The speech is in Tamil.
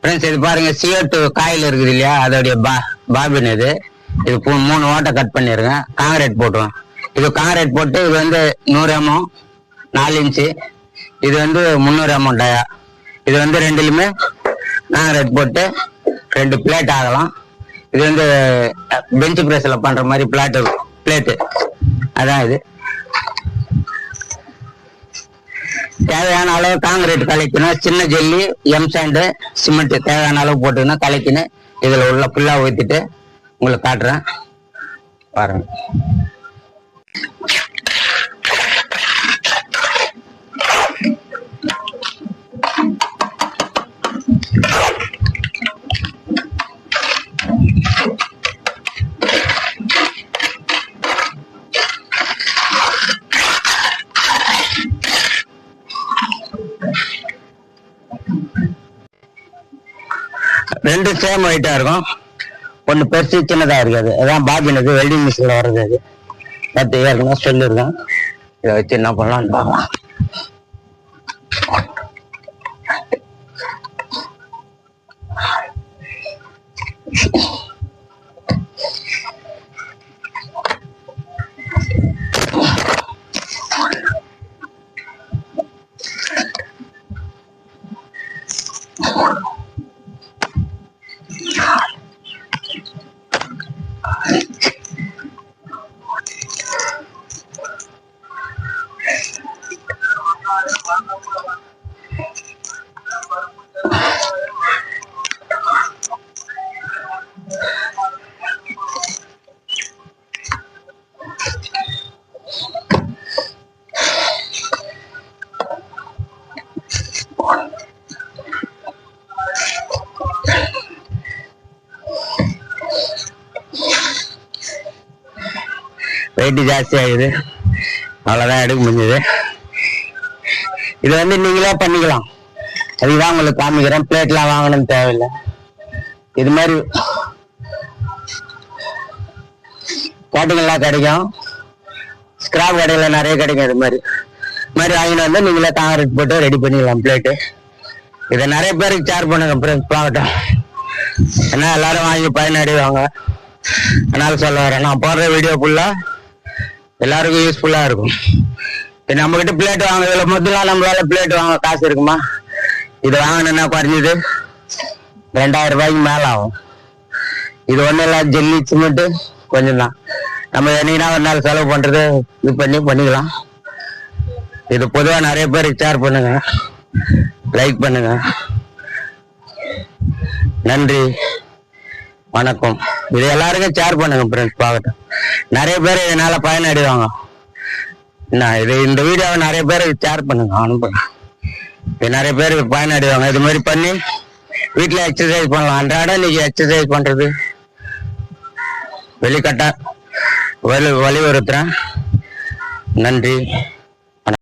ஃப்ரெண்ட்ஸ் இது பாருங்க CO2 காயில் இருக்குது இல்லையா, அதோடைய பாபின் இது 3 ஓட்டை கட் பண்ணிருக்கேன். காங்கிரீட் போட்டுருவேன். இது காங்கிரீட் போட்டு இது வந்து 100 mm 4 இன்ச்சு, இது வந்து 300 mm டயா. இது வந்து ரெண்டுலையுமே காங்கிரீட் போட்டு 2 பிளேட் ஆகலாம். இது வந்து பெஞ்ச் பிரஸ்ல பண்ற மாதிரி பிளேட்டு அதான் இது. தேவையான அளவு காங்கிரீட் கலக்கணும். சின்ன ஜல்லி, எம்சாண்டு, சிமெண்ட் தேவையான அளவு போட்டுக்கணும். கலக்கணும். இதுல உள்ள புல்லா ஊத்திட்டு உங்களுக்கு காட்டுறேன் பாருங்க. ரெண்டு சேம் ஹைட்டா இருக்கும். ஒண்ணு பெருசு சின்னதா இருக்காது. அதான் பாபினது வெல்டிங் மிஷின்ல வர்றது. அது பத்து ஏற்கனவே சொல்லிருக்கேன். இதை வச்சு என்ன பண்ணலாம்னு பார்க்கலாம். வெயிட் ஜாஸ்தி ஆகுது, அவ்வளவுதான் எடுக்க முடிஞ்சது. இது வந்து நீங்களே பண்ணிக்கலாம். அதுதான் உங்களுக்கு காமிக்கிறேன். பிளேட்லாம் வாங்கணும்னு தேவையில்லை. இது மாதிரி கேட்டிங்கெல்லாம் கிடைக்கும். ஸ்கிராப் கடையில நிறைய கிடைக்கும். இது மாதிரி வாங்கிட்டு வந்து நீங்களே காங்கிரீட் போட்டு ரெடி பண்ணிக்கலாம் பிளேட்டு. இதை நிறைய பேருக்கு ஷேர் பண்ணுங்க ஃப்ரெண்ட்ஸ், பார்க்கட்டும். ஏன்னா எல்லாரும் வாங்கி பயனடைவாங்க. அதனால சொல்ல வரேன், நான் போடுற வீடியோ ஃபுல்லா எல்லாருக்கும் யூஸ்ஃபுல்லா இருக்கும். நம்ம கிட்ட பிளேட் வாங்குறதுல முதல்ல நம்மளால பிளேட் வாங்க காசு இருக்குமா? இது வாங்கணும்னா குறைஞ்சது 2000 ரூபாய்க்கு மேல ஆகும். இது ஒன்றும் இல்லை, ஜெல்லி சிமெண்ட் கொஞ்சம் தான். நம்ம என்னைக்குனா ஒரு நாள் செலவு பண்றது இது பண்ணிக்கலாம். இது பொதுவாக நிறைய பேருக்கு ஷேர் பண்ணுங்க, லைக் பண்ணுங்க. நன்றி, வணக்கம். இது எல்லாருக்கும் ஷேர் பண்ணுங்க ஃப்ரெண்ட்ஸ், பார்க்கட்டும். நிறைய பேர் இதனால பயனடைவாங்க. இந்த வீடியோவை நிறைய பேருக்கு ஷேர் பண்ணுங்க, அனுப்புங்க. இது நிறைய பேருக்கு பயனடைவாங்க. இது மாதிரி பண்ணி வீட்டுல எக்ஸசைஸ் பண்ணலாம். அன்றாட நீங்க எக்ஸசைஸ் பண்றது வெளிக்கட்ட வலியுறுத்துறேன். நன்றி.